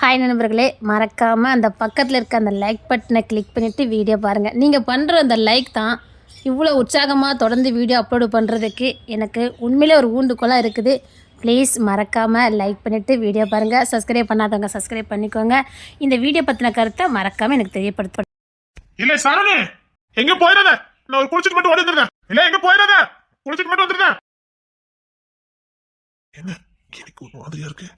Hi நண்பர்களே, மறக்காமல் அந்த பக்கத்தில் இருக்க அந்த லைக் பட்டனை கிளிக் பண்ணிவிட்டு வீடியோ பாருங்கள். நீங்கள் பண்ணுற அந்த லைக் தான் இவ்வளோ உற்சாகமாக தொடர்ந்து வீடியோ அப்லோடு பண்ணுறதுக்கு எனக்கு உண்மையிலே ஒரு ஊண்டுகோலாக இருக்குது. ப்ளீஸ் மறக்காமல் லைக் பண்ணிவிட்டு வீடியோ பாருங்கள். சப்ஸ்கிரைப் பண்ணாதவங்க சப்ஸ்கிரைப் பண்ணிக்கோங்க. இந்த வீடியோ பற்றின கருத்தை மறக்காமல் எனக்கு தெரியப்படுத்த. இல்லை சரணு, எங்கே போயிடாத. நான் ஒரு குளிச்சுட்டு மட்டும் வந்துருக்கேன். இல்லை எங்கே போயிடாத, குளிச்சுட்டு மட்டும் வந்துருக்கேன். என்ன எனக்கு ஒரு மாதிரியா இருக்கு.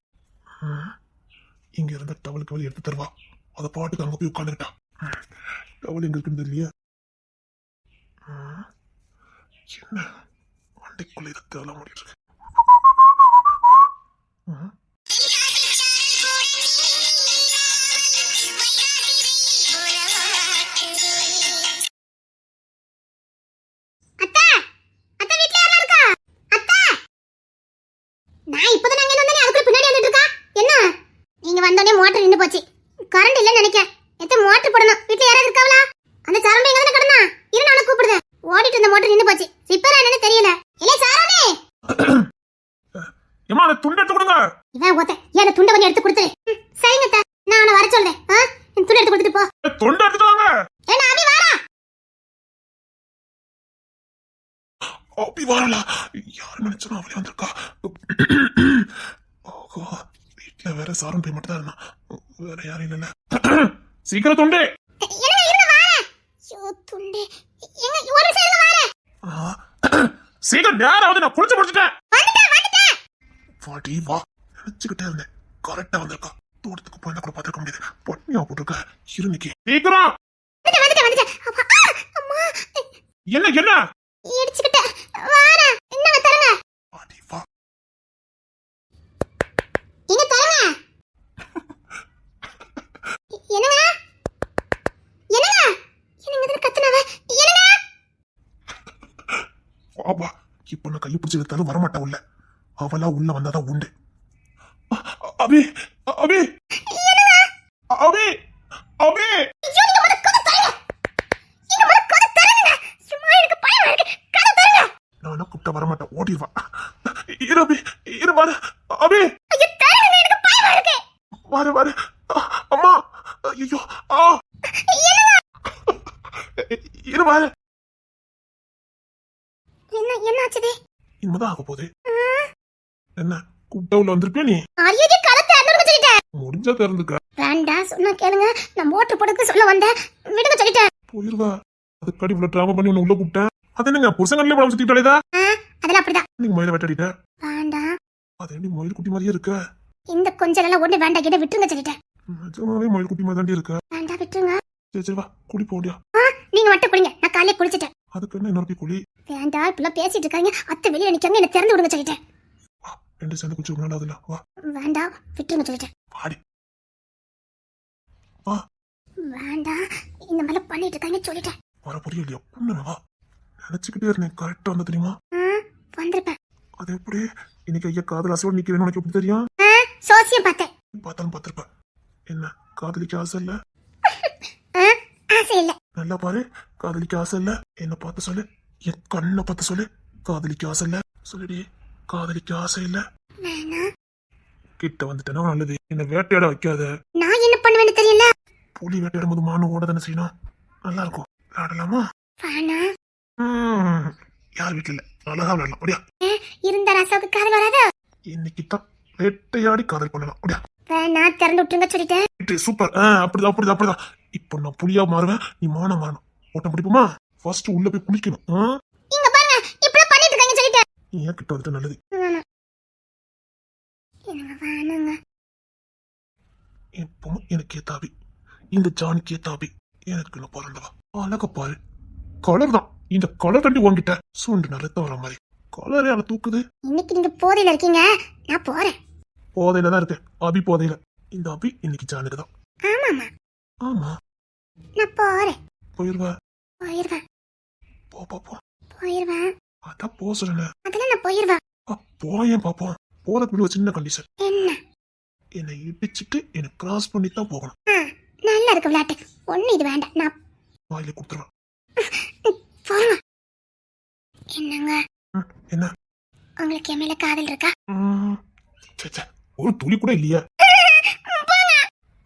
இங்க இருந்த டவலுக்கு வெளியே எடுத்து தருவா. அதை பாட்டுக்கு அங்க போய் உட்காந்துக்கிட்டா. டவல் எங்க இருக்குன்னு தெரியலையே. என்ன மண்டைக்குள்ள இதெல்லாம் முடிட்டு இருக்கு. மோட்டர் நின்று போச்சு. கரண்ட் இல்லன்னு நினைக்கிறேன். எத்த மோட்டர் போடணும். வீட்ல யாராவது இருக்காவளா? அந்த சரவணன் எங்க தான கடனா? இரு நான் கூப்பிடுறேன். ஓடிட்டு இருந்த மோட்டர் நின்று போச்சு. ரிப்பேரா என்னன்னு தெரியல. இல்ல சரவணே. ஏமா அந்த துண்டை எடுத்து கொடுங்க. இவன் ஓத்த. ஏன் துண்டை கொஞ்சம் எடுத்து கொடுத்துரு. சரிங்க அத்தை. நான் அவனை வர சொல்றேன். இந்த துண்டை எடுத்து கொடுத்துட்டு போ. துண்டை எடுத்து வாங்க. ஏன்னா அபி வாரா. அபி வாரல. யார் நினைச்சா அவளே வந்திருக்கா. ஓஹோ, வீட்ல வேற சாரன் போய் மட்டும் தான் இருந்தான். வேற யாரும் இல்ல. சீக்கிரம் துண்டு. என்ன இருங்க வாரேன். யோ துண்டு. எங்க ஒரு சைடுல வாரேன். சீக்கிரம் நேராவது, நான் குளிச்சு முடிச்சிட்டேன். வந்துட்டேன். வாடி வா. நினைச்சுக்கிட்டே இருந்தேன். கரெக்டா வந்திருக்கா. தூரத்துக்கு போய் கூட பாத்துக்க முடியாது. பொண்ணியா போட்டுருக்க. இருந்துக்கி சீக்கிரம். வந்துட்டேன். அம்மா. என்ன என்ன இடிச்சுக்கிட்டேன். வாரேன். என்ன தரங்க. வாடி வா. இங்க தரங்க. என்னங்க இதுல கத்துனவ. என்னங்க வா. இப்ப நான் கையை பிடிச்சி எடுத்தாலும் வரமாட்டா உள்ள. அவளா உள்ள வந்தாதான் உண்டு. அபி அபி அபி அபி. நான் கூப்பிட்டா வரமாட்டேன். ஓடிடுவா. இரு அபி, இரு வாரு. அபி வாரு. அம்மா ஐயோ. இரு வாரு. என்னாச்சு? இனிமேதான் ஆக போகுது. என்ன கூப்பிட்டா உள்ள வந்திருப்பியா நீ? முடிஞ்சா திறந்துக்க. வேண்டாம் சொன்னா கேளுங்க. நான் மோட்டர் போடுறதுக்கு சொல்ல வந்தேன். விடுங்க சொல்லிட்டேன். போயிருவா. அதுக்காடி இவ்வளவு டிராமா பண்ணி உன்னை உள்ள கூப்பிட்டேன். அது என்னங்க புருஷங்கள்லயே படம் சுத்திட்டாலேதா? அதெல்லாம் அப்படிதான். நீங்க மயில வெட்டாடிட்ட. வேண்டாம். அது என்ன மயில் குட்டி மாதிரியே இருக்க. இந்த கொஞ்சம் எல்லாம் ஒண்ணு வேண்டாம் கிட்ட விட்டுருங்க சொல்லிட்டேன். நிஜமாவே மயில் குட்டி மாதிரி தாண்டி இருக்க. வேண்டாம் விட்டுருங்க. சரி வா குளி போடியா. நீங்க மட்டும் குளிங்க. நான் காலையில குளிச்சிட்டேன். அதுக்கு என்ன இன்னொரு குளி. வேண்டாம் இப்பெல்லாம் பேசிட்டு இருக்காங்க. அத்தை வெளியே நிக்காங்க. என்ன திறந்து விடுங்க சொல்லிட்டேன். ரெண்டு சேர்ந்து குளிச்சு விடாதுல. வா. வேண்டாம் விட்டுருங்க சொல்லிட்டேன். பாடி வா. வேண்டாம் இந்த மாதிரி பண்ணிட்டு இருக்காங்க சொல்லிட்டேன். வர புரியலையா? பொண்ணு வா. நினைச்சுக்கிட்டே இருந்தேன். கரெக்டா வந்து தெரியுமா? வந்திருப்பேன். அது எப்படி இன்னைக்கு ஐயா காதல் ஆசையோடு நிக்கிறேன்னு உனக்கு எப்படி தெரியும்? சோசியம் பார்த்தேன். பார்த்தாலும் பார்த்திருப்ப. என்ன காதலிக்க ஆசை இல்ல? ஆசை இல்ல. நல்லா பாரு. காதலிக்க ஆசை இல்ல. என்ன பார்த்து சொல்லு. என் கண்ணை பார்த்து சொல்லு. காதலிக்க ஆசை இல்ல சொல்லுடி. காதலிக்க ஆசை இல்ல. கிட்ட வந்துட்டேன்னா நல்லது. என்ன வேட்டையாட வைக்காத. நான் என்ன பண்ணுவேன்னு தெரியல. புலி வேட்டையாடும் போது மானு ஓட தானே செய்யணும். நல்லா இருக்கும். விளையாடலாமா? யார் வீட்டுல இல்ல. அழகா விளையாடலாம். அப்படியா? இருந்த ரசாவுக்கு காதல் வராதா? இன்னைக்கு தான் வேட்டையாடி காதல் பண்ணலாம். அப்படியா? வேணா திறந்து விட்டுருங்க சொல்லிட்டேன். சூப்பர். அப்படிதான். இப்போ நான் புலியா மாறுவேன். நீ மானம் மாறணும். ஓட்டம் பிடிப்புமா? ஃபர்ஸ்ட் உள்ள போய் குளிக்கணும். இங்க பாருங்க இப்படி பண்ணிட்டு இருக்காங்க சொல்லிட்டேன். நீ ஏன் கிட்ட வந்துட்டு நல்லது. வேணுங்க. இப்போ எனக்கு ஏத்தாபி. இந்த ஜானுக்கு ஏத்தாபி. எனக்கு நான் பிறந்தவா. அழக பாரு. கலர் தான். இந்த கலர் தண்டி வாங்கிட்ட. சூண்டு நல்லத வர மாதிரி. கலரே அவளை தூக்குது. இன்னைக்கு நீங்க போதையில இருக்கீங்க. நான் போறேன். போதையில தான் இருக்கேன். அபி போதையில. இந்த அபி இன்னைக்கு ஜானுக்கு தான். ஆமாமா. ஆமா. நான் போறேன். போயிருவேன். போ. போயிருவேன். அதான் போ சொல்லுங்க. அதெல்லாம் நான் போயிருவேன். போயேன் பாப்போம். போறதுக்கு ஒரு சின்ன கண்டிஷன். என்ன? என்னை இடிச்சிட்டு என்ன கிராஸ் பண்ணி தான் போகணும். நல்லா இருக்கு விளையாட்டு. ஒண்ணு இது வேண்டாம். நான் வாயில கொடுத்துருவேன். போறேன். என்னங்க என்ன உங்களுக்கு என் மேல காதல் இருக்கா? ஒரு துளி கூட இல்லையா?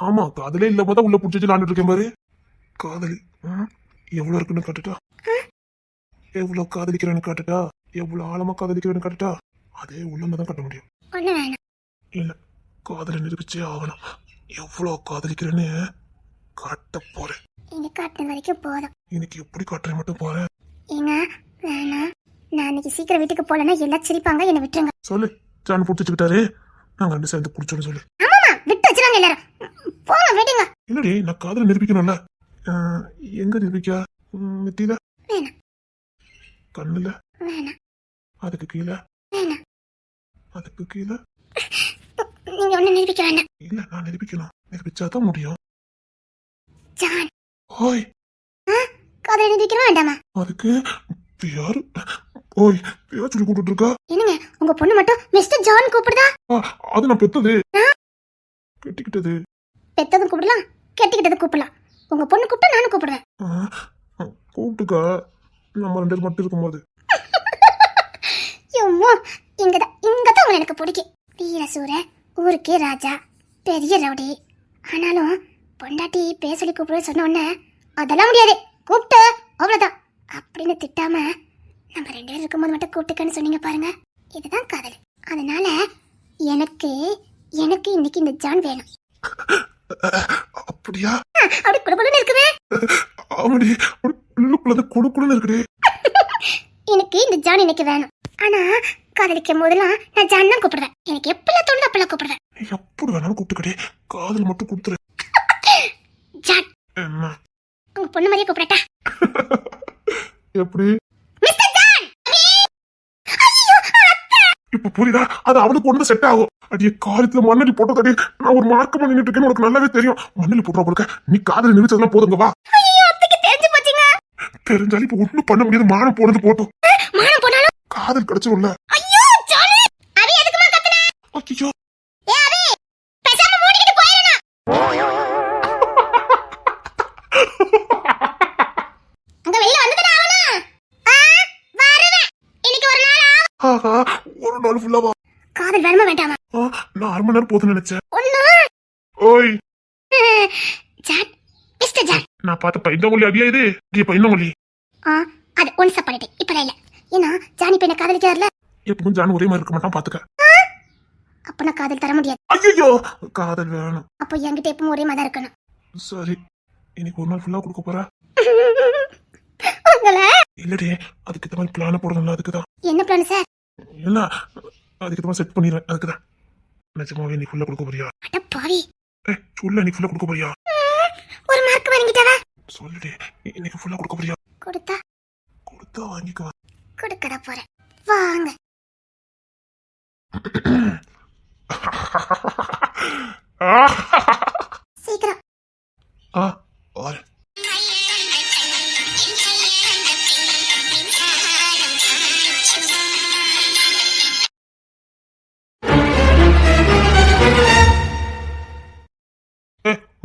ஆமா காதலே இல்லாம தான் உள்ள புடிச்சு விளாண்டுட்டு இருக்கேன் பாரு. காதலி எவ்வளவு இருக்குன்னு காட்டுட்டா, எவ்வளவு காதலிக்கிறேன்னு காட்டுட்டா, எவ்வளவு ஆழமா காதலிக்கிறேன்னு காட்டுட்டா. அதே உள்ளதான் காட்ட முடியும். ஒண்ணு வேணாம். இல்ல காதலை நிரூபிச்சே ஆகணும். எவ்வளவு காதலிக்கிறேன்னு காட்ட போறேன். நீங்க காட்டுன வரைக்கும் போதும். இன்னைக்கு எப்படி காட்டுறேன் மட்டும் போறேன். ஏங்க வேணாம், நான் இன்னைக்கு சீக்கிரம் வீட்டுக்கு போலன்னா எல்லாம் சிரிப்பாங்க, என்ன விட்டுருங்க. சொல்லு ஜான் புடிச்சுக்கிட்டாரு, நாங்க ரெண்டு சேர்ந்து புடிச்சோன்னு சொல்லு. ஆமாமா விட்டு வச்சிருவாங்க எல்லாரும். போங்க விடுங்க. இல்லடி நான் காதலை நிரூபிக்கணும்ல. எங்க நிரூபிக்க? நெத்தியில வேணாம். கண்ணுல வேணாம். அதுக்கு கீழே வேணாம். அதுக்கு கீழே நீங்க ஒண்ணு நிரூபிக்க வேண்டாம். இல்ல நான் நிரூபிக்கணும். நிரூபிச்சாதான் முடியும். ஜான் ஓய் காதலை நிரூபிக்கணும் வேண்டாமா? அதுக்கு யாரு ஓய் பேர் சொல்லி கூப்பிட்டு இருக்கா? என்னங்க உங்க பொண்ணு மட்டும் மிஸ்டர் ஜான் கூப்பிடுதா? அது நான் பெத்தது கெட்டிக்கிட்டது. பெத்ததும் கூப்பிடலாம், கெட்டிக்கிட்டது கூப்பிடலாம். உங்க பொண்ணு கூப்பிட்டா நானும் கூப்பிடுவேன். கூப்பிட்டுக்கா, நம்ம ரெண்டு பேரும் மட்டும் இருக்கும்போது. ஐயோ இங்கதான் உங்களை எனக்கு பிடிக்கும். வீரசூர, ஊருக்கே ராஜா, பெரிய ரவுடி. ஆனாலும் பொண்டாட்டி பேர் சொல்லி கூப்பிடுவேன் சொன்ன உடனே அதெல்லாம் முடியாது, கூப்பிட்டு அவ்வளவுதான் அப்படின்னு திட்டாம நம்ம ரெண்டு பேரும் இருக்கும்போது மட்டும் கூப்பிட்டுக்கன்னு சொன்னீங்க பாருங்க, இதுதான் காதல். அதனால எனக்கு எனக்கு இன்னைக்கு இந்த ஜான் வேணும். அப்படியா? அப்படி குடுக்குன்னு இருக்குமே. ஆமாடி, உள்ளுக்குள்ள குடுக்குன்னு இருக்குடி. எனக்கு இந்த ஜான் இன்னைக்கு வேணும். ஆனா காதலிக்கும் போதெல்லாம் நான் ஜான் தான் கூப்பிடுவேன். எனக்கு எப்பெல்லாம் தோணுது அப்பெல்லாம் கூப்பிடுவேன். எப்படி வேணாலும் கூப்பிட்டுக்கடி, காதல் மட்டும் கொடுத்துரு. ஜான் என்ன உங்க பொண்ணு மாதிரியே கூப்பிடட்டா? எப்படி? Mister John. இப்ப புரியுதா? அது அவனுக்கு ஒண்ணு செட் ஆகும். அடியே காலத்துல மண்ணடி போட்டதடி, நான் ஒரு மார்க்கமா நின்னுட்டு இருக்கேன்னு உனக்கு நல்லாவே தெரியும். மண்ணலி போடுறா போடுக்க, நீ காதல நினைச்சதெல்லாம் போதுங்க வா. ஐயோ அத்தைக்கு தெரிஞ்சு போச்சுங்க. தெரிஞ்சாலும் இப்ப ஒண்ணும் பண்ண முடியாது. மானம் போனது போட்டும். மானம் போனாலும் காதல் கிடைச்சிரும்ல. ஐயோ ஜானி அவி எதுக்குமா கத்துன? ஐயோ ஏ அவி பேசாம மூடிக்கிட்டு போயிரணும். அங்க வெளிய வந்துட்டா அவனா? வருவேன். இன்னைக்கு ஒரு நாள் ஆஹா, ஒரு நாள் ஃபுல்லாவா? காதல் வேணுமா வேண்டாமா? நான் 1/2 மணி நேரம் போதுன்னு நினைச்சேன். ஒண்ணு ஓய் ஜான், மிஸ்டர் ஜான். நான் பார்த்த பைந்தமொழி அவியா இது? பைந்தமொழி அது ஒன்ஸ் பண்ணிட்டேன், இப்ப இல்ல. ஏன்னா ஜானி இப்ப என்ன காதலிக்காருல, எப்பவும் ஜான் ஒரே மாதிரி இருக்க மாட்டான் பாத்துக்க. அப்ப நான் காதல் தர முடியாது. ஐயோ காதல் வேணும். அப்போ என்கிட்ட எப்பவும் ஒரே மாதிரி இருக்கணும். சரி, இன்னைக்கு ஒரு நாள் ஃபுல்லா கொடுக்க போறா? உங்கள இல்லடி, அதுக்கு இந்த மாதிரி பிளான போடணும்ல, அதுக்குதான். என்ன பிளான் சார்? இல்ல அதுக்கு இந்த மாதிரி செட் பண்ணிடுறேன், அதுக்குதான். நிஜமாவே நீ ஃபுல்லா கொடுக்க போறியா? அட பாவி, சொல்ல நீ ஃபுல்லா கொடுக்க போறியா? ஒரு மார்க் வாங்கிட்டாவா? சொல்லுடி, இன்னைக்கு ஃபுல்லா கொடுக்க போறியா? கொடுத்தா கொடுத்தா வாங்கிக்குவா. கொடுக்கடா போறேன், வாங்க. சீக்கிரம் வாரு.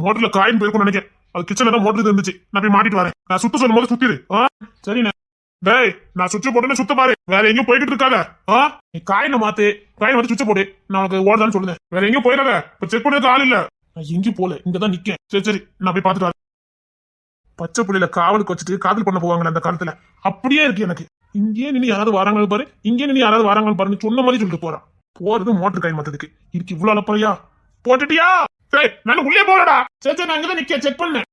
மோட்டர்ல காயின் போயிருக்கும் நினைக்கிறேன். அது கிச்சன்ல தான் மோட்டர் இருந்துச்சு. நான் போய் மாட்டிட்டு வரேன். நான் சுத்த சொல்லும் போது சுத்திடு. சரிண்ணே. டேய், நான் சுவிட்ச போட்டேன்னு சுத்த பாரு. வேற எங்கேயும் போய்கிட்டு இருக்காத. நீ காயினை மாத்து சுவிட்ச போடு. நான் உனக்கு ஓடுதான்னு சொல்லுங்க. வேற எங்கேயும் போயிடாத. இப்ப செக் பண்ணதுக்கு ஆள் இல்ல. நான் எங்கேயும் போல, இங்கதான் நிக்கேன். சரி நான் போய் பாத்துட்டு வரேன். பச்சை புள்ளியில காவலுக்கு வச்சுட்டு காதல் பண்ண போவாங்க அந்த காலத்துல. அப்படியே இருக்கு எனக்கு. இங்கே நின்று யாராவது வராங்கன்னு பாரு, இங்கே நின்று யாராவது வராங்கன்னு பாருன்னு சொன்ன மாதிரி சொல்லிட்டு போறான். போறது மோட்டர் காயின் மாத்ததுக்கு. இதுக்கு இவ்வளவு அலப்பறையா? போட்டுட்டியா? சரி நான் உள்ளே போறடா. சரி நான் இங்கதான் நிக்க, செக் பண்ணேன்.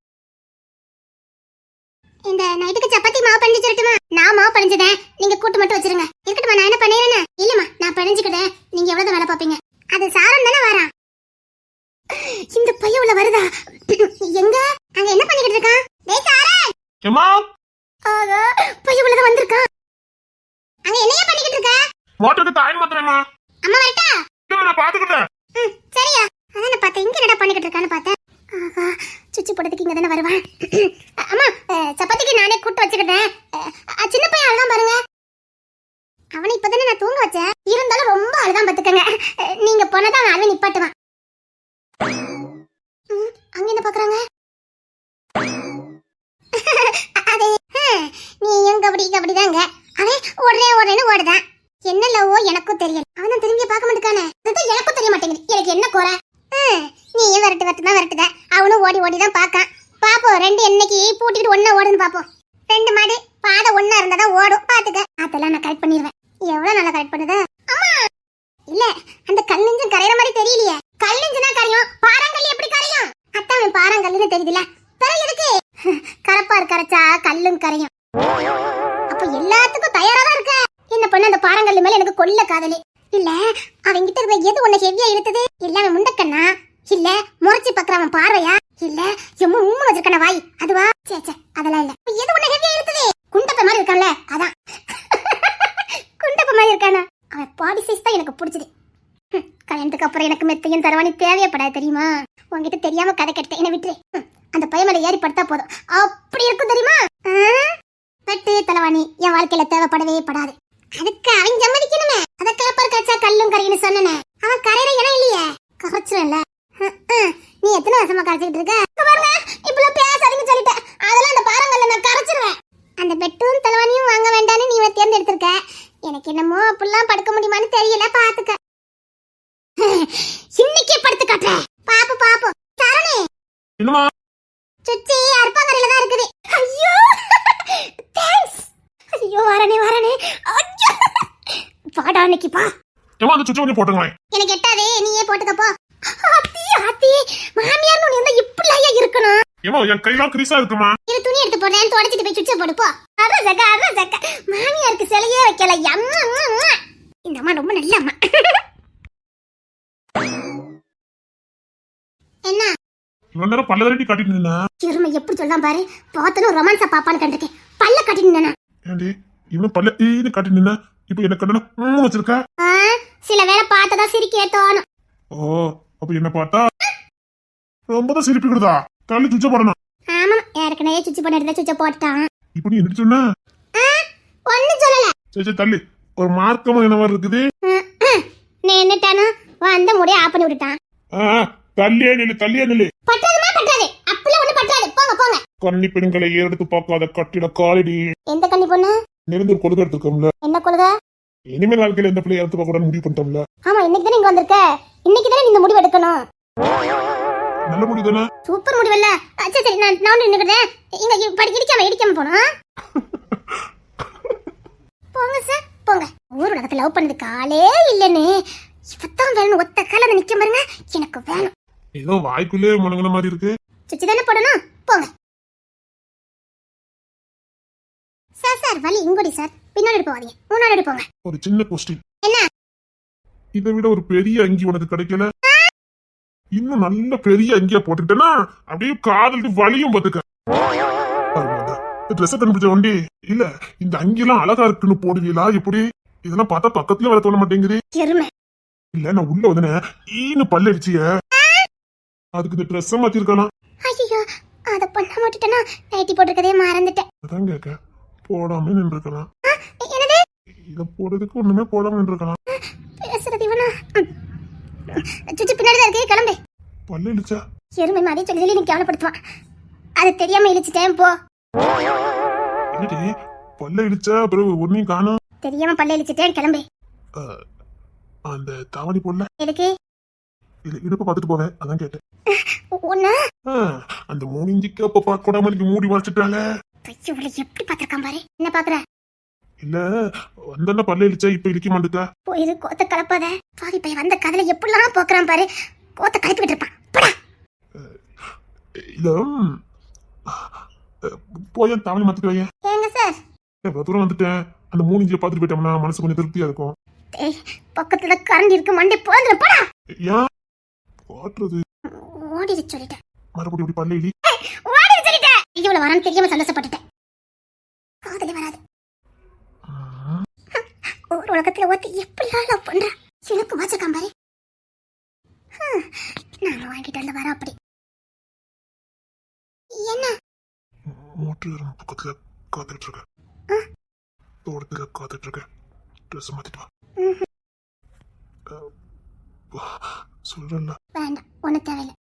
இந்த நைட்டுக்கு சப்பாத்தி மாவு பிணைஞ்சு தரட்டுமா? நான் மாவு பிணைஞ்சதேன், நீங்க கூட்டு மட்டும் வச்சிருங்க. இருக்கட்டுமா, நான் என்ன பண்ணிடுறேன்? இல்லம்மா, நான் பிணைஞ்சுக்கிட்டேன். நீங்க எவ்வளவு வேலை பாப்பீங்க? அது சாரம் தானே வரான். இந்த பையன் உள்ள வருதா? எங்க அங்க என்ன பண்ணிக்கிட்டு இருக்கான்? டேய் சாரன். ஏம்மா, ஆகா, பையன் உள்ளத வந்திருக்கான். அங்க என்னைய பண்ணிக்கிட்டு இருக்க? மோட்டருக்கு காயின் மாத்துறேம்மா. அம்மா வரட்டா? நான் பாத்துக்கிட்டேன். சரியா? அதான் நான் பார்த்தேன், இங்க என்னடா பண்ணிக்கிட்டு இருக்கான்னு பார்த்தேன். ஆகா, சுச்சி போடுறதுக்கு இங்க தானே வருவான். அம்மா, சப்பாத்திக்கு நானே கூட்டு வச்சுக்கிட்டேன். சின்ன பையன் அழுதான் பாருங்க. அவனை இப்பதானே நான் தூங்க வச்சேன். இருந்தாலும் ரொம்ப அழுதான் பாத்துக்கங்க. நீங்க போனதான் அவன் அழுவை நிப்பாட்டுவான். அங்க என்ன பாக்குறாங்க? அது நீ எங்க அப்படிதாங்க. அவன் ஓடுறேன்னு ஓடுதான். என்ன லவோ எனக்கும் தெரியல. அவன் திரும்பி பார்க்க மாட்டேக்கானே. அதுதான் எனக்கும் தெரிய மாட்டேங்குது. எனக்கு என்ன குறை? நீ வரட்டு தான் வரட்டுத. தெரியுதுன்னு தெரியுதுல பிற எதுக்கு கரப்பார் கரைச்சா கல்லும் கரையும் அப்ப எல்லாத்துக்கும் தயாரா தான் இருக்க என்ன பண்ண அந்த பாறங்கல்லு மேல எனக்கு கொல்ல காதலி இல்ல அவங்கிட்ட இருக்க எது உன்னை ஹெவியா இழுத்தது இல்ல அவன் முண்டக்கண்ணா இல்ல முறைச்சி பக்கறவன் பார்வையா இல்ல எம்ம உம்முன்னு வச்சிருக்கன வாய் அதுவா சே சே அதெல்லாம் இல்ல எது உன்னை ஹெவியா இழுத்தது குண்டப்ப மாதிரி இருக்கான்ல அதான் குண்டப்ப மாதிரி இருக்கானா அவன் பாடி சைஸ் தான் எனக்கு பிடிச்சது கல்யாணத்துக்கு அப்புறம் எனக்கு மெத்தையும் தரவாணி தேவையப்படாது தெரியுமா உங்ககிட்ட தெரியாம கதை கெட்ட என்ன விட்டுரு அந்த பையன் மேல ஏறி படுத்தா போதும் அப்படி இருக்கும் தெரியுமா பட்டு தலைவாணி என் வாழ்க்கையில தேவைப்படவே படாது அதுக்கு அவன் சம்மதிக்கணுமே அத கலப்பர் கச்சா கல்லும் கரையின்னு சொன்னனே அவன் கரையிற இடம் இல்லையே கரைச்சிடல நீ எத்தனை வருஷமா கரைச்சிட்டு இருக்க பாருங்க இப்பெல்லாம் பேசாதீங்க சொல்லிட்டேன் அதெல்லாம் அந்த பாறங்கல்ல நான் கரைச்சிருவேன் அந்த பெட்டும் தலைவாணியும் வாங்க வேண்டாம்னு நீ தேர்ந்தெடுத்திருக்க எனக்கு என்னமோ அப்படிலாம் படுக்க முடியுமான்னு தெரியல பாத்துக்க இன்னைக்கே படுத்து காட்டுறேன் பாப்பு பாப்பு சரணே என்னமா சுச்சி அருப்பாங்கரையில தான் இருக்குது ஐயோ தேங்க்ஸ் ஐயோ வரனே வரனே ஐயோ பாடா அன்னைக்கு பா ஏமா அந்த சுச்சு பண்ணி போட்டுங்க எனக்கு எட்டாதே நீயே போட்டுக்கப்போ ஆத்தி ஆத்தி மாமியார் நீ இருந்தா இப்படியா இருக்கணும் ஏமா என் கையெல்லாம் கிரீஸா இருக்குமா இது துணி எடுத்து போடுறேன் தொடச்சிட்டு போய் சுவிட்ச போடு போ அதான் ஜக்கா மாமியாருக்கு சிலையே வைக்கல அம்மா இந்த அம்மா ரொம்ப நல்ல அம்மா என்ன இவ்வளவு நேரம் பல்ல தரட்டி காட்டிட்டு நின்னா சிறுமை எப்படி சொல்லலாம் பாரு பார்த்தனும் ரொமான்ஸா பாப்பான்னு கண்டிருக்கேன் பல்ல கட்டிட்டு நின்னா ஏண்டி இவன் பல்ல ஈடு காட்டி நின்ன இப்போ என்ன கண்ணன வச்சிருக்க சில வேளை பார்த்ததா சிரிக்கவே தோணும் ஓ அப்ப என்ன பார்த்தா ரொம்ப தான் சிரிப்பு கொடுதா தள்ளி சுச்ச போடணும் ஆமா ஏற்கனவே சுவிட்ச் பண்ண எடுத்த சுவிட்ச போட்டான் இப்போ நீ என்ன சொன்ன ஒண்ணும் சொல்லல சரி சரி தள்ளி ஒரு மார்க்கமா என்ன மாதிரி இருக்குது நீ என்னட்டானு வந்த முடிய ஆஃப் பண்ணி விட்டுட்டான் தள்ளியே நில்லு பட்டாதுமா பட்டாது அப்பெல்லாம் ஒண்ணு பட்டாது போங்க போங்க கன்னி பெண்களை ஏறெடுத்து பார்க்காத கட்டிட காலடி எந்த கண்ணி பொண்ணு நிறைந்த ஒரு கொள்கை எடுத்துக்கோம்ல என்ன கொள்கை இனிமேல் வாழ்க்கையில எந்த பிள்ளைய எடுத்து பார்க்க கூடாது முடிவு பண்ணிட்டோம்ல ஆமா இன்னைக்கு தானே இங்க வந்திருக்க இன்னைக்கு தானே இந்த முடிவு எடுக்கணும் நல்ல முடிவு தானே சூப்பர் முடிவல்ல சரி சரி நான் நின்னுக்கிறேன் இங்க இடிக்காம போனோம் போங்க சார் போங்க ஊர் உலகத்தை லவ் பண்ணதுக்கு ஆளே இல்லன்னு இப்பதான் வேணும் ஒத்த கால நிக்க பாருங்க எனக்கு வேணும் ஏதோ வாய்க்குள்ளே முழங்கின மாதிரி இருக்கு சுச்சி தானே போடணும் போங்க சார் வலி இங்கோடி சார் பின்னாடி போவாதீங்க முன்னாடி போங்க ஒரு சின்ன கொஸ்டின் என்ன இதை விட ஒரு பெரிய அங்கி உனக்கு கிடைக்கல இன்னும் நல்ல பெரிய அங்கியா போட்டுக்கிட்டேன்னா அப்படியே காதலுக்கு வலியும் பாத்துக்க ட்ரெஸ் கண்டுபிடிச்ச வண்டி இல்ல இந்த அங்கிலாம் அழகா இருக்குன்னு போடுவீங்களா எப்படி இதெல்லாம் பார்த்தா பக்கத்துல வர தோண மாட்டேங்குது எருமை இல்ல நான் உள்ள வந்தனே ஈனு பல்லடிச்சிய அதுக்கு இந்த ட்ரெஸ் மாத்திருக்கலாம் ஐயோ அத பண்ண மாட்டேனா நைட்டி போட்டுக்கதே மறந்துட்டேன் அதான் கேக்க போடாம நின்றுக்கலாம் என்னது இத போடுறதுக்கு ஒண்ணுமே போடாம நின்றுக்கலாம் பேசுறது இவனா சுச்சி பின்னாடி தான் இருக்கே கிளம்பு பல்ல இழிச்சா எருமை மாதிரி சொல்லி நீ கவலைப்படுத்துவான் அது தெரியாம இழிச்சிட்டேன் போ என்னடி பல்ல இழிச்சா பிறகு ஒன்னையும் காணும் தெரியாம பல்ல இழிச்சிட்டேன் கிளம்பு அந்த தாவணி போடல எதுக்கு இல்ல இடுப்ப பாத்துட்டு போவேன் அதான் கேட்டேன் ஒண்ணு அந்த 3 இஞ்சிக்கு அப்ப பார்க்க கூடாம மூடி வச்சுட்டாங்க இவளை எப்படி பாத்திருக்கான் பாரு என்ன பாக்குற இல்ல வந்தா பல்ல இழிச்சா இப்ப இழிக்க மாட்டுக்கா போயிரு கோத்த கலப்பாத பாதி பையன் வந்த கதையில எப்படிலாம் போக்குறான் பாரு கோத்த கலப்பிக்கிட்டு இருப்பான் போடா இல்ல போய் தாவணி மாத்திட்டு வையேன் ஏங்க சார் எவ்வளவு தூரம் வந்துட்டேன் அந்த 3 இஞ்சியை பாத்துட்டு போயிட்டோம்னா மனசு கொஞ்சம் திருப்தியா இருக்கும் பக்கத்துல கரண்ட் இருக்கு மண்டை போதுல போடா ஏன் ஓட்டுறது ஓடிடு சொல்லிட்டேன் மறுபடியும் இப்படி பல்ல இடி ஓடிடு சொல்லிட்டேன் இவ்வளவு வரணும் தெரியாம சந்தோஷப்பட்டுட்டேன் காதலே வராது ஒரு உலகத்துல ஒருத்தி எப்படி லவ் பண்ற எனக்கு வாச்சக்காம் பாரு நாம வாங்கிட்டு வந்து வர அப்படி என்ன மோட்டர் பக்கத்துல காத்துட்டு இருக்க தோட்டத்துல காத்துட்டு இருக்க ட்ரெஸ் மாத்திட்டு வா சொல்றேன்ல வேண்டாம் ஒண்ணு தேவையில்லை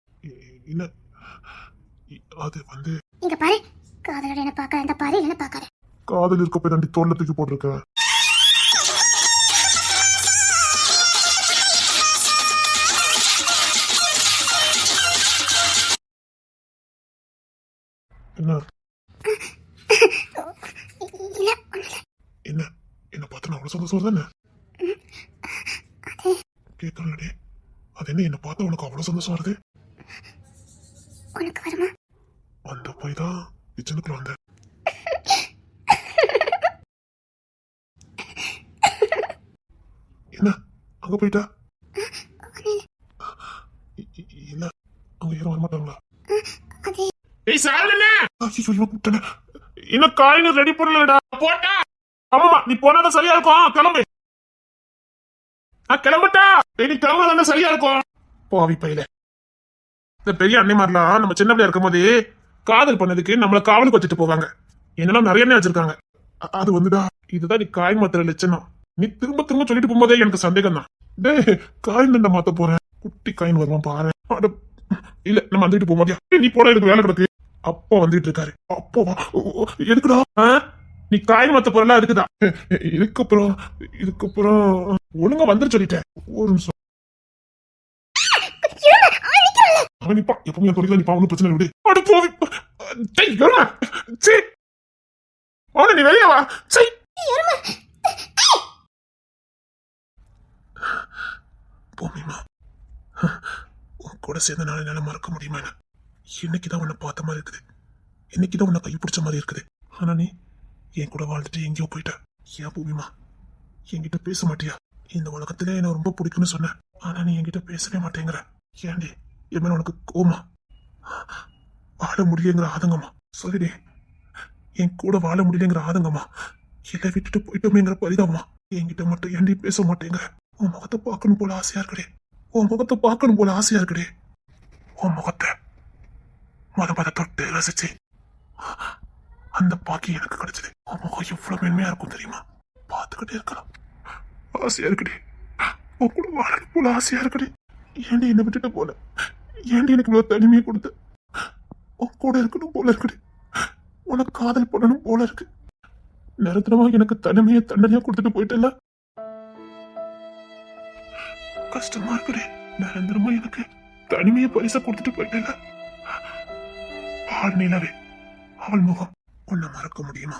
இல்ல அது வந்து இங்க பாரு காதலோட என்ன பாக்க அந்த பாரு என்ன பாக்காத காதல் இருக்க போய் தாண்டி தோல்ல தூக்கி போட்டிருக்க என்ன என்ன என்ன பார்த்து நான் அவ்வளவு சந்தோஷம் தானே கேட்கலடே அது என்ன என்ன பார்த்தா உனக்கு அவ்வளவு சந்தோஷம் வருது உனக்கு வருமா அந்த போய் தான் கிச்சனுக்குள்ள வந்தேன். என்ன அங்க போயிட்டா? இல்ல அவங்க யாரும் வரமாட்டாங்களா? ஏய் சாரண்ணே, ஐயோ இவன் கூப்பிட்டேன். இன்னும் காய்கறி ரெடி பண்ணலடா. போட்டா ஆமா நீ போனாதான் சரியா இருக்கும். கிளம்பு. கிளம்பட்டா. நீ கிளம்புறதா சரியா இருக்கும். போவி பையில இந்த பெரிய அன்னைமாரெல்லாம் நம்ம சின்ன பிள்ளையா இருக்கும் போது காதல் பண்ணதுக்கு நம்மள காவலுக்கு வச்சுட்டு போவாங்க. என்னெல்லாம் நிறைய எண்ணெய் வச்சிருக்காங்க. அது வந்துடா இதுதான் நீ காய் மாத்திர லட்சணம். நீ திரும்ப திரும்ப சொல்லிட்டு போகும்போதே எனக்கு சந்தேகம் தான். டே காயின் தண்டை மாத்த போறேன். குட்டி காயின் வருவான் பாரு. இல்ல நம்ம வந்துட்டு போக மாட்டியா? நீ போட எனக்கு வேலை கிடக்கு. அப்பா வந்துட்டு இருக்காரு. அப்போவா எதுக்குடா? நீ காய் மாத்த போறல அதுக்குதான். இதுக்கப்புறம் ஒழுங்கா வந்துரு சொல்லிட்டேன். ஒரு நிமிஷம் அவன் நிப்பா. எப்பவுமே தொழில நிப்பா. ஒன்னும் பிரச்சனை விடு. அடு போவி. நீ வெளியே வா. பூமிமா உன் கூட சேர்ந்த நாளை என்னால மறக்க முடியுமா? இன்னைக்குதான் உன்னை பார்த்த மாதிரி இருக்குது. இன்னைக்குதான் உன்னை கை பிடிச்ச மாதிரி இருக்குது. ஆனா நீ என் கூட வாழ்ந்துட்டு எங்கேயோ போயிட்ட. ஏன் பூமிமா என்கிட்ட பேச மாட்டியா? இந்த உலகத்திலே என்ன ரொம்ப பிடிக்கும்னு சொன்ன. ஆனா நீ என்கிட்ட பேசவே மாட்டேங்கிற. ஏன்டி என் மேல உனக்கு கோமா? வாழ முடியலைங்கிற ஆதங்கமா? சொல்லிடே. என் கூட வாழ முடியலைங்கிற ஆதங்கமா? இல்லை விட்டுட்டு போயிட்டோமேங்கிற பரிதாபமா? என்கிட்ட மட்டும் ஏன்டி பேச மாட்டேங்கிற? உன் முகத்தை பார்க்கணும் போல ஆசையா இருக்கடே. உன் முகத்தை பார்க்கணும் போல ஆசையா இருக்கடே. உன் முகத்தை மத தொட்டு ரசிச்சு அந்த பாக்கி எனக்கு கிடைச்சது. உன் முகம் எவ்வளவு மென்மையா இருக்கும் தெரியுமா? பார்த்துக்கிட்டே இருக்கலாம். ஆசையா இருக்குடே. உன் கூட வாழணும் போல ஆசையா இருக்குடே. ஏன்டி என்னை விட்டுட்டு போல? ஏன்டி எனக்கு இவ்வளவு தனிமையை கொடுத்து? உன் கூட இருக்கணும் போல இருக்குடே. உனக்கு காதல் பண்ணணும் போல இருக்கு. நிரந்தரமா எனக்கு தனிமையை தண்டனையா கொடுத்துட்டு போயிட்டல. கஷ்டமா இருக்குடே. நிரந்தரமா எனக்கு தனிமையை பரிசா கொடுத்துட்டு போயிட்டல. பால் நிலவே அவள் முகம் உன்னை மறக்க முடியுமா?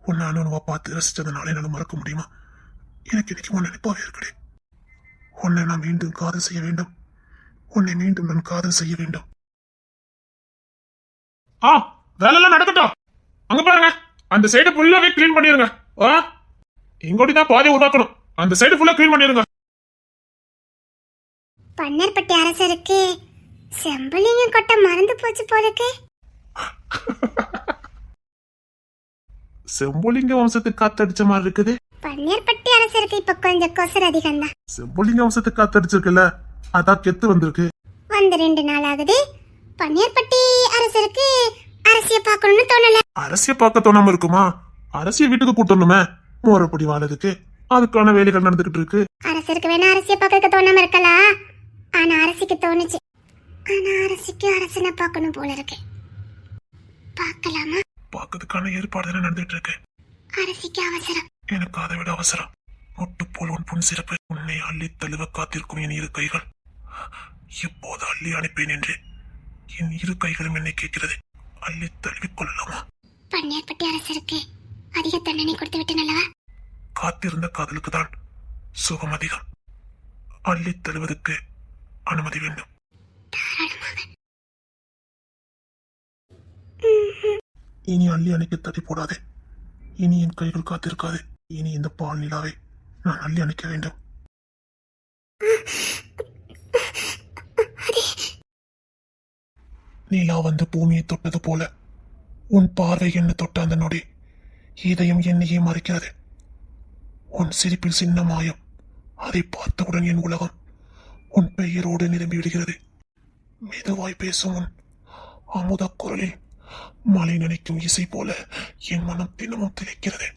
உன்னை அனுபவா பார்த்து ரசிச்சதுனால என்னால மறக்க முடியுமா? எனக்கு இன்னைக்கு உன் நினைப்பாவே இருக்குடே. உன்னை நான் மீண்டும் காதல் செய்ய வேண்டும். உன்னை மீண்டும் நான் காதல் செய்ய வேண்டும். வேலையெல்லாம் நடக்கட்டும். அங்க பாருங்க, அந்த சைடு ஃபுல்லாவே கிளீன் பண்ணிருங்க. எங்கோடிதான் பாதி உருவாக்கணும். அந்த சைடு ஃபுல்லா கிளீன் பண்ணிருங்க. பன்னர்பட்டி அரசருக்கு செம்பலிங்க கொட்ட மறந்து போச்சு போலக்கு. செம்பொலிங்க வம்சத்துக்கு காத்தடிச்ச மாதிரி இருக்குது. பன்னர்பட்டி அரசருக்கு இப்ப கொஞ்சம் கொசர் அதிகம் தான். செம்பொலிங்க வம்சத்துக்கு காத்தடிச்சிருக்குல்ல, அதான் கெத்து வந்திருக்கு. வந்து 2 நாள் ஆகுது. பன்னர்பட்டி அரசருக்கு அரசிய பார்க்கணும்னு தோணல. அரசிய பார்க்க தோணாம இருக்குமா? அரசிய வீட்டுக்கு கூட்டணுமே மோரப்படி வாழதுக்கு. அதுக்கான வேலைகள் நடந்துகிட்டு இருக்கு. அரசருக்கு வேணா அரசிய பார்க்க தோணாம இருக்கலாம். ஆனா அரசிக்கு தோணுச்சு. ஆனா அரசிக்கு அரசனை பார்க்கணும் போல இருக்கு. பார்க்கலாமா? பார்க்கறதுக்கான ஏற்பாடு நடந்துட்டு இருக்கு. அரசிக்கு அவசரம். எனக்கு அதை விட அவசரம். முட்டு போல் உன் புன் சிறப்பு. உன்னை அள்ளி தழுவ காத்திருக்கும் என் 2 கைகள். எப்போது அள்ளி அனுப்பேன் என்று என் 2 கைகளும் என்னை கேட்கிறது. அள்ளி தழுவிக் கொள்ளலாமா? பன்னர்பட்டி அரசருக்கு அதிக தண்டனை கொடுத்து விட்டு நல்லவா? காத்திருந்த காதலுக்கு தான் சுகம் அதிகம். அள்ளி தழுவதற்கு அனுமதி வேண்டும். இனி அள்ளி அணைக்க தடி போடாதே. இனி என் கைகள் காத்திருக்காது. இனி இந்த பால் நிலாவை நான் அள்ளி அணைக்க வேண்டும். நிலா வந்து பூமியை தொட்டது போல உன் பார்வை என்ன தொட்ட அந்த நொடி இதயம் என்னையே மறைக்கிறது. உன் சிரிப்பில் சின்ன மாயம். அதை பார்த்தவுடன் என் உலகம் உன் பெயரோடு நிரம்பி விடுகிறது. மெதுவாய் பேசும் உன் அமுத குரலில் மலை நினைக்கும் இசை போல என் மனம் தினமும் திளைக்கிறது.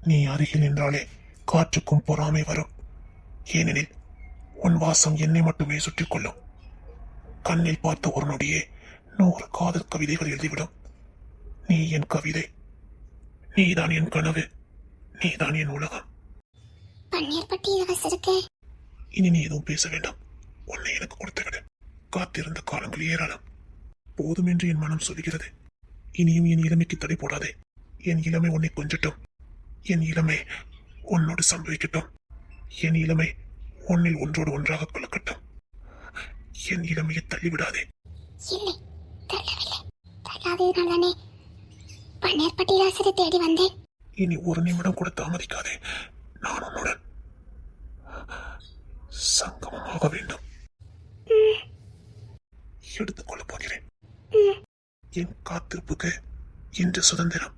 நீ அருகில் நின்றாலே காற்றுக்கும் பொறாமை வரும். ஏனெனில் உன் வாசம் என்னை மட்டுமே சுற்றி கொள்ளும். கண்ணில் பார்த்த ஒரு நொடியே 100 காதல் கவிதைகள் எழுதிவிடும். நீ என் கவிதை. நீதான் என் கனவு. நீதான் என் உலகம். பன்னர்பட்டி அரசருக்கு இனி நீ எதுவும் பேச வேண்டாம். உன்னை எனக்கு கொடுத்துவிடு. காத்திருந்த காலங்கள் ஏராளம். போதும் என்று என் மனம் சொல்கிறது. இனியும் என் இளமைக்கு தடை போடாதே. என் இளமை உன்னை கொஞ்சட்டும். என் இளமை உன்னோடு சம்பவிக்கட்டும். என் இளமை உன்னில் ஒன்றோடு ஒன்றாக கலக்கட்டும். என் இளமையை தள்ளிவிடாதே. இல்லை, தள்ளவில்லை. தள்ளாததுனாலே பன்னேர்பட்டி ராசரை தேடி வந்தேன். இனி ஒரு நிமிடம் கூட தாமதிக்காதே. நான் உன்னுடன் சங்கமமாக வேண்டும். எடுத்துக்கொள்ளப் போகிறேன். என் காத்திருப்புக்கு இன்று சுதந்திரம்.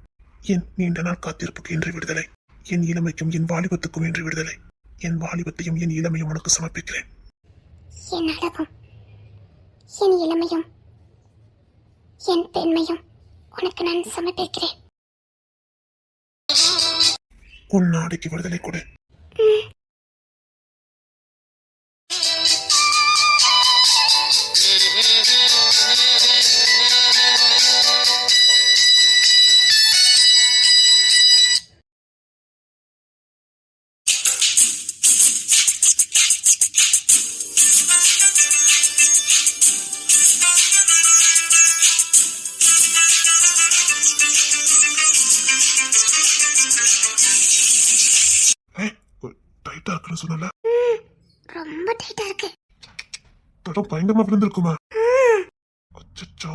என் நீண்ட நாள் காத்திருப்புக்கு இன்று விடுதலை. என் இளமைக்கும் என் வாலிபத்துக்கும் இன்று விடுதலை. என் வாலிபத்தையும் என் இளமையும் உனக்கு சமர்ப்பிக்கிறேன். என் அழகும் என் இளமையும் என் பெண்மையும் உனக்கு நான் சமர்ப்பிக்கிறேன். உன் நாடைக்கு விடுதலை கொடு. டைட்டா இருக்குன்னு சொன்னல, ரொம்ப டைட்டா இருக்கு. தொடம் பயங்கரமா விழுந்திருக்குமா? அச்சச்சோ.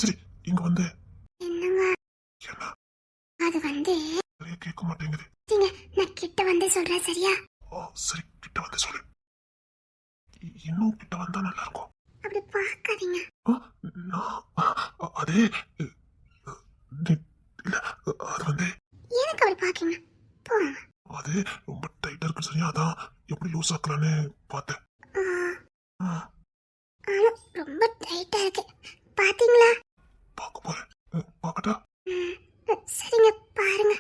சரி இங்க வந்து. என்னங்க? என்ன? அது வந்து சரியா கேட்க மாட்டேங்குது. நான் கிட்ட வந்து சொல்றேன், சரியா? சரி கிட்ட வந்து சொல்லு. இன்னும் கிட்ட வந்தா நல்லா இருக்கும். அப்படி பார்க்காதீங்க. அதே இல்ல, அது வந்து எனக்கு அப்படி பாக்கீங்க. போங்க. அது ரொம்ப டைட்டா இருக்கு. சரியா, அதான் எப்படி லூஸ் ஆக்கலான்னு பார்த்தேன். ஆமா, ரொம்ப டைட்டா இருக்கு. பாத்தீங்களா? பார்க்க போறேன். பார்க்கட்டா? சரிங்க, பாருங்க.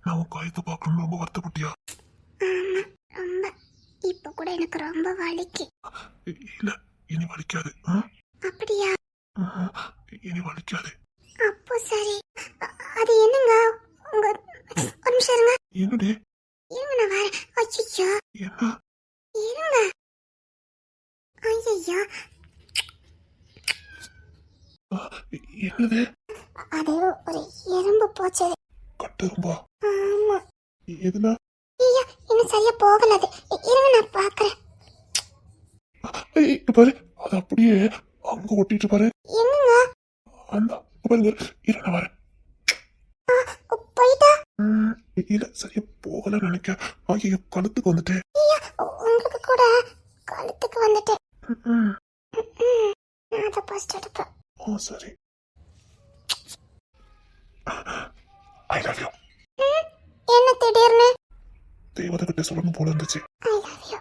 நான் உன் காயத்தை பார்க்கணும்னு ரொம்ப வருத்தப்பட்டியா? ஆமா, ரொம்ப. இப்ப கூட எனக்கு ரொம்ப வலிக்கு. இல்ல, இனி வலிக்காது. அப்படியா? இனி வலிக்காது. அப்போ சரி. அது என்னங்க? உங்க ஒரு நிமிஷம் இருங்க. என்னடி? இருங்க, நான் வரேன். ஐயோ, என்ன? இருங்க. ஐயோ, என்னது? அது ஒரு எறும்பு போச்சு. கட்டெரும்பா? ஆமா. எதுல? ஐயா, இன்னும் சரியா போகல. அது இருங்க, நான் பாக்குறேன். பாரு, அது அப்படியே அங்க ஒட்டிட்டு பாரு. என்னங்க? அந்த பாருங்க. இரு, நான் வரேன். போயிட்டா? இல்ல, சரியா போகல நினைக்க. ஐயோ, கழுத்துக்கு வந்துட்டேன். உங்களுக்கு கூட கழுத்துக்கு வந்துட்டேன். நான் அதை ஃபர்ஸ்ட் எடுப்பேன். சரி. I love you. என்ன திடீர்னு? தேவதை கிட்ட சொல்லணும் போல இருந்துச்சு. I love you.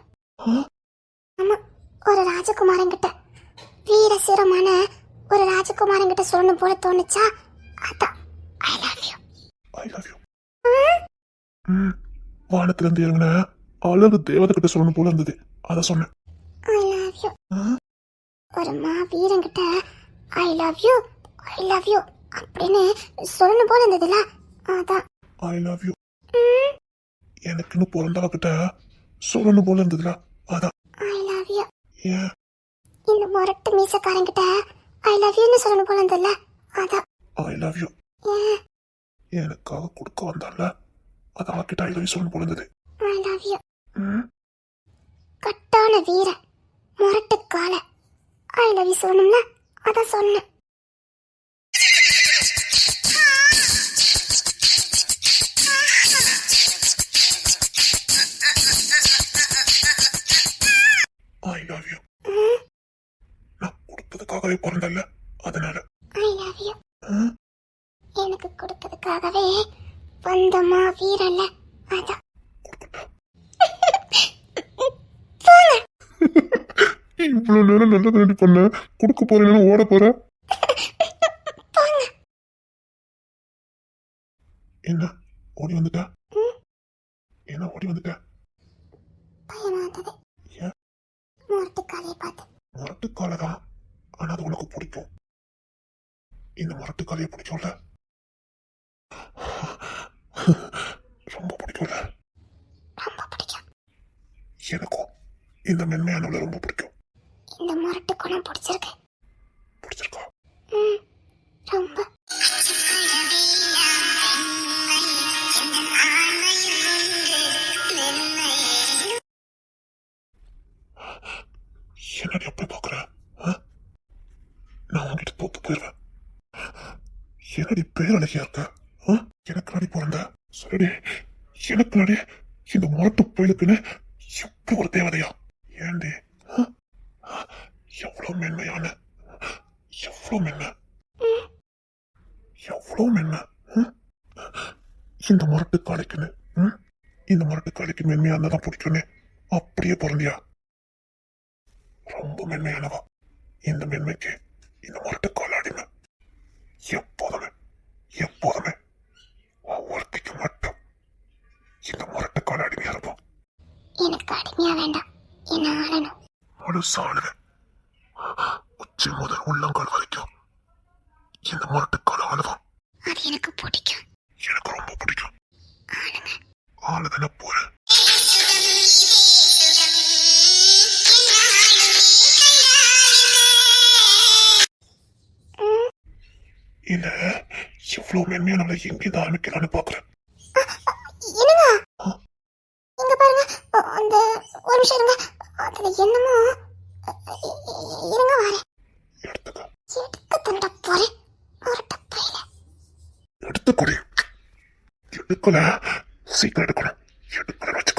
ஆமா, ஒரு ராஜகுமாரன் கிட்ட, வீர சிரமான ஒரு ராஜகுமாரன் கிட்ட சொல்லணும் போல தோணுச்சா? அதான் I love you. I love you. வானத்துல இருந்து இறங்கின அழகு தேவதை கிட்ட சொல்லணும் போல இருந்தது. அத சொன்னேன். I love you. ஒரு வீரன் கிட்ட I love you, I love you அப்படின்னு சொல்லணும் போல இருந்ததுல, அதான் ஐ லவ் யூ. எனக்குன்னு பிறந்தவ கிட்ட சொல்லணும் போல இருந்ததுல, அதான் ஐ லவ் யூ. ஏன்? இந்த முரட்டு மீசக்காரன் கிட்ட ஐ லவ் யூன்னு சொல்லணும் போல இருந்ததுல, அதான் ஐ லவ் யூ. ஏன்? எனக்காக கொடுக்க வந்தால, அது அவகிட்ட ஐ லவ் யூ சொல்லணும் போல இருந்தது. I love you. கட்டான வீர முரட்டு கால ஐ லவ் யூ சொல்லணும்ல, அதான் சொன்னேன். I love you. நான் கொடுத்ததுக்காகவே பிறந்தல்ல, அதனால ஐ லவ் யூ. எனக்கு கொடுத்ததுக்காகவே வந்தமா வீரல்ல, அதான் கொடுக்கட்டா? இவ்வளவு நேரம் நல்லது ரெடி பண்ண, கொடுக்க போறேன்னு ஓட போற. என்ன ஓடி வந்துட்ட? என்ன ஓடி வந்துட்ட? பயமா இருந்தது. ஏன்? முரட்டு காலையை பார்த்து. முரட்டுக்காலதான், ஆனா அது உனக்கு பிடிக்கும். இந்த முரட்டுக்காலையை பிடிக்கும்ல, ரொம்ப பிடிக்கும்ல. ரொம்ப பிடிக்கும். எனக்கும் இந்த மென்மையானவளை ரொம்ப பிடிக்கும். இந்த முரட்டு குணம் பிடிச்சிருக்கு. பிடிச்சிருக்கா? ரொம்ப. என்னடி அப்படி பாக்குற? நான் உன்கிட்ட என்னடி பேரழகியா இருக்க ஆ? எனக்கு நாடி பிறந்த சரிடி எனக்கு நாடி இந்த மாட்டு புயலுக்குன்னு இப்படி ஒரு தேவதையா ஏண்டி ஆ? எவ்வளவு மென்மையான எவ்வளவு மென்மை எவ்வளவு மென்மை ம்? இந்த முரட்டு காளைக்குன்னு ம்? இந்த முரட்டு காளைக்கு மென்மையா இருந்தாதான் பிடிக்கும்னு அப்படியே பிறந்தியா ரொம்ப மென்மையானவா இந்த மென்மைக்கு இந்த முரட்டு கால அடிமை எப்போதுமே எப்போதுமே ஒவ்வொருத்திக்கு மட்டும் இந்த முரட்டு கால அடிமையா இருப்போம் எனக்கு அடிமையா வேண்டாம் என்ன ஆளணும் முழுசா ஆளுவேன் உச்சி முதல் உள்ளங்கால் வரைக்கும் இந்த முரட்டு கால ஆளுவான் அது எனக்கு பிடிக்கும் எனக்கு ரொம்ப பிடிக்கும் ஆளுங்க ஆளுதானே போறேன் இல்ல இவ்வளவு மென்மையா நம்மளை எங்கிருந்து ஆரம்பிக்கலாம்னு பாக்குறேன் என்னங்க ஆ? இங்க பாருங்க அந்த ஒரு நிமிஷம் இருங்க அதுல என்னமோ இருங்க வரேன் எடுத்துக்க எடுக்க தண்ட போறேன் ஒரு டப்பையில எடுத்துக்கொடு எடுக்கல சீக்கிரம் எடுக்கணும் எடுக்கல வச்சு